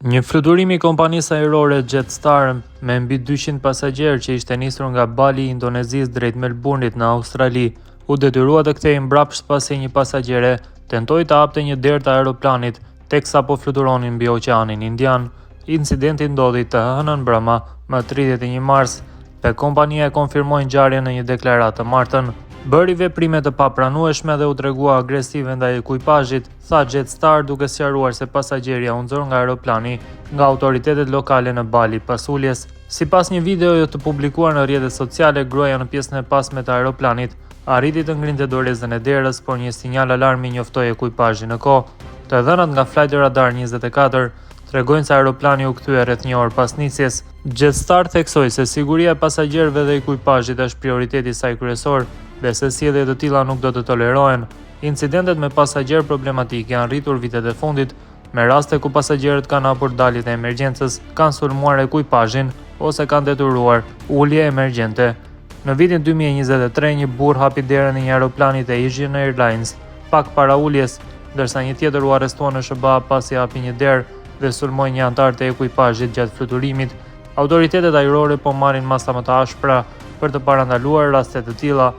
Një fluturim i kompanisë ajrore Jetstar me mbi 200 pasagjerë që ishte nisur nga Bali i Indonezisë drejt Melbourne-it në Australi, u detyrua të kthehej mbrapsht pasi një pasagjere tentoi të hapte një derë të aeroplanit teksa po fluturonin mbi Oqeanin Indian. Incidenti ndodhi të hënën brëma më 31 mars dhe kompania e konfirmoi ngjarjen në një deklaratë të martën. Bëri veprime të papranueshme dhe u tregua agresive ndaj ekuipazhit, tha Jetstar duke sqaruar se pasagjeria u nxorr nga aeroplani nga autoritetet lokale në Bali pas uljes. Sipas një video të publikuar në rrjetet sociale, gruaja në pjesën e pasme të aeroplanit arriti të ngrinte dorezën e derës, por një sinjal alarmi njoftoi ekuipazhin në kohë. Të dhënat nga Flight Radar 24 tregojnë se aeroplani u kthye rreth një orë pas nisjes. Jetstar theksoi se siguria e pasagjerëve dhe ekuipazhit është prioriteti i saj kryesor dhe se sjellje të tilla nuk do të tolerohen. Incidentet me pasagjerë problematik janë rritur vitet e fundit, me raste ku pasagjerët kanë hapur daljet e emergjencës, kanë sulmuar ekuipazhin ose kanë detyruar ulje emergjente. Në vitin 2023, një burr hapi derën e një aeroplani të Asian Airlines pak para uljes, ndërsa një tjetër u arrestua në SBA pasi hapi një derë dhe sulmoi një antar të ekuipazhit gjatë fluturimit. Autoritetet ajrore po marrin masa më të ashpra për të parandaluar raste të tilla.